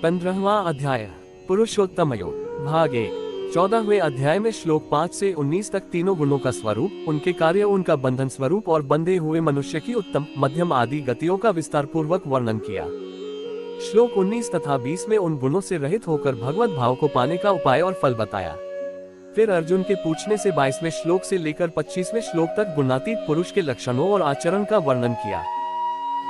15वां अध्याय पुरुषोत्तम योग भाग 1। 14वें अध्याय में श्लोक 5 से 19 तक तीनों गुणों का स्वरूप, उनके कार्य, उनका बंधन स्वरूप और बंधे हुए मनुष्य की उत्तम, मध्यम आदि गतियों का विस्तार पूर्वक वर्णन किया। श्लोक 19 तथा 20 में उन गुणों से रहित होकर भगवत भाव को पाने का उपाय और फल बताया। फिर अर्जुन के पूछने से 22वें श्लोक से लेकर 25वें श्लोक तक गुणातीत पुरुष के लक्षणों और आचरण का वर्णन किया।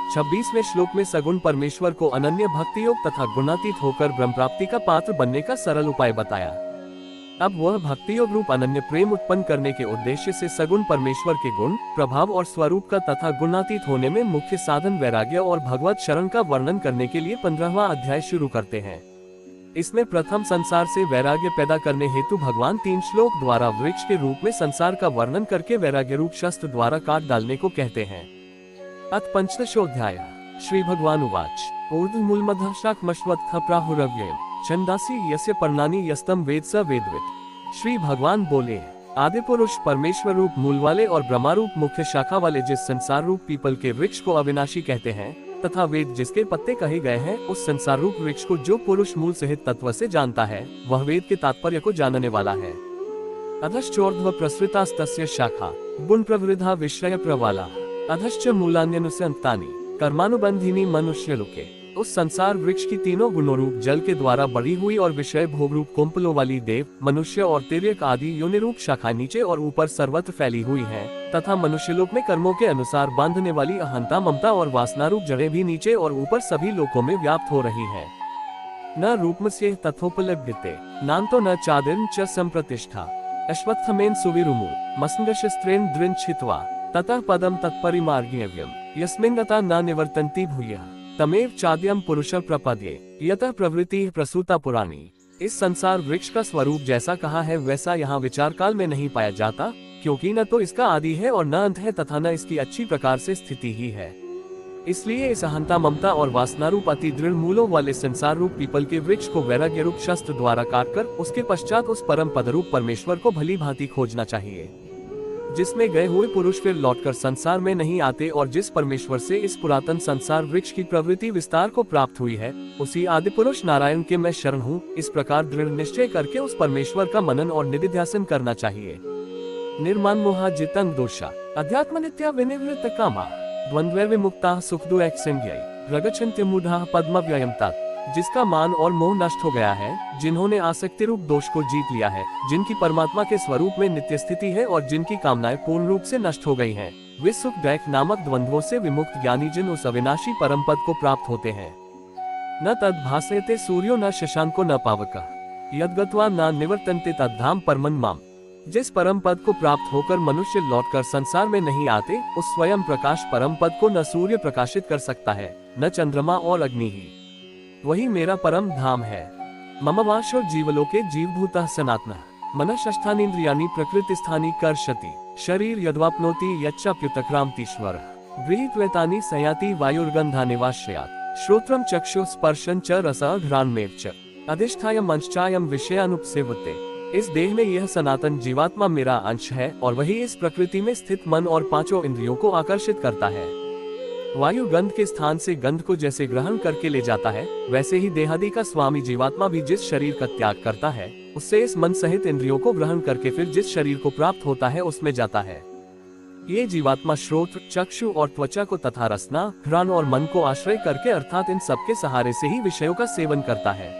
26वें श्लोक में सगुण परमेश्वर को अनन्य भक्ति योग तथा गुणातीत होकर ब्रह्म प्राप्ति का पात्र बनने का सरल उपाय बताया। अब वह भक्ति योग रूप अनन्य प्रेम उत्पन्न करने के उद्देश्य से सगुण परमेश्वर के गुण, प्रभाव और स्वरूप का तथा गुणातीत होने में मुख्य साधन वैराग्य और भगवत शरण का वर्णन करने के लिए 15वां अध्याय शुरू करते हैं। इसमें प्रथम संसार से वैराग्य पैदा करने हेतु भगवान 3 श्लोक द्वारा वृक्ष के रूप में संसार का वर्णन करके वैराग्य रूप शस्त्र द्वारा काट डालने को कहते हैं। अथ पंचदशोऽध्याय श्री भगवान उवाच ऊर्ध्वमूलमधः शाकमश्वत्थः प्राहुरव्ययम् छन्दांसि यस्य पर्णानि यस्तम वेद स वेदवित्। श्री भगवान बोले, आदि पुरुष परमेश्वर रूप मूल वाले और ब्रह्मारूप मुख्य शाखा वाले जिस संसार रूप पीपल के वृक्ष को अविनाशी कहते हैं तथा वेद जिसके पत्ते कहे गए हैं, उस संसार रूप वृक्ष को जो पुरुष मूल सहित तत्व से जानता है वह वेद के तात्पर्य को जानने वाला है। अधश्चोर्ध्व प्रसृतास्तस्य शाखा गुण प्रवृद्धा विषय प्रवाला अधश्च मूलान्यनुसंतानि कर्मानुबंधिनी मनुष्य लोके। उस संसार वृक्ष की तीनों गुणों रूप जल के द्वारा बढ़ी हुई और विषय भोग रूप कुंपलों वाली देव, मनुष्य और तिर्यक आदि योनि रूप शाखा नीचे और ऊपर सर्वत्र फैली हुई हैं, तथा मनुष्य लोक में कर्मों के अनुसार बांधने वाली अहंता, ममता और वासना रूप जड़ें भी नीचे और ऊपर सभी लोकों में व्याप्त हो रही हैं। न रूपमस्य तथोपलभ्यते नान्तो न चादिर्न च संप्रतिष्ठा अश्वत्थमेन सुविरुमु मस्मृशस्त्रेण दृञ्छित्वा ततः पदम तत्परिमार्गीयव्यम् यस्मिन्नता न निवर्तन्ति भूयः तमेव चाद्यम पुरुष प्रपद्ये यतः प्रवृत्ति प्रसूता पुराणी। इस संसार वृक्ष का स्वरूप जैसा कहा है वैसा यहाँ विचार काल में नहीं पाया जाता, क्योंकि न तो इसका आदि है और न अंत है तथा न इसकी अच्छी प्रकार से स्थिति ही है। इसलिए इस अहंता, ममता और वासना रूप अति दृढ़ मूलों वाले संसार रूप पीपल के वृक्ष को वैराग्य रूप शस्त्र द्वारा काटकर उसके पश्चात उस परम पद रूप परमेश्वर को भली भांति खोजना चाहिए, जिसमें गए हुए पुरुष फिर लौटकर संसार में नहीं आते और जिस परमेश्वर से इस पुरातन संसार वृक्ष की प्रवृत्ति विस्तार को प्राप्त हुई है, उसी आदि पुरुष नारायण के मैं शरण हूँ, इस प्रकार दृढ़ निश्चय करके उस परमेश्वर का मनन और निधिध्यासन करना चाहिए। निर्माण मोहा जितंग दोषा अध्यात्म नित्या विनिवृत्त कामा द्वंद्व विमुक्ता सुख दुख संज्ञा रगच्छन्ति मूढ़ा पद्म व्ययम तात। जिसका मान और मोह नष्ट हो गया है, जिन्होंने आसक्ति रूप दोष को जीत लिया है, जिनकी परमात्मा के स्वरूप में नित्य स्थिति है और जिनकी कामनाएं पूर्ण रूप से नष्ट हो गई हैं, वे सुख दुख नामक द्वंद्वों से विमुक्त ज्ञानी जिन उस अविनाशी परम पद को प्राप्त होते हैं। न तद भासयते सूर्यो न शशांको न पावकः यद्गत्वा न निवर्तन्ते तद्धाम परमं माम। जिस परम पद को प्राप्त होकर मनुष्य लौटकर संसार में नहीं आते, उस स्वयं प्रकाश परम पद को न सूर्य प्रकाशित कर सकता है, न चंद्रमा और अग्नि ही। वही मेरा परम धाम है। मम वासो जीवलोके जीवभूतः सनातनः मनश्ष्ठानीन्द्रियाणि प्रकृतिस्थानि कर्षति शरीर यद्वाप्नोति यच्चाप्युतक्रांतीश्वरः गृहीत्वैतानि संयाति वायुर्गन्धानिवाश्रयात् श्रोत्रं चक्षु स्पर्शं च रसः घ्राणमेव च अधिष्ठाय मंश्चायं विषयानुपसेवते। इस देह में यह सनातन जीवात्मा मेरा अंश है और वही इस प्रकृति में स्थित मन और पांचों इंद्रियों को आकर्षित करता है। वायु गंध के स्थान से गंध को जैसे ग्रहण करके ले जाता है, वैसे ही देहादि का स्वामी जीवात्मा भी जिस शरीर का त्याग करता है, उससे इस मन सहित इंद्रियों को ग्रहण करके फिर जिस शरीर को प्राप्त होता है उसमें जाता है। ये जीवात्मा श्रोत्र, चक्षु और त्वचा को तथा रसना, घ्राण और मन को आश्रय करके अर्थात इन सबके सहारे से ही विषयों का सेवन करता है।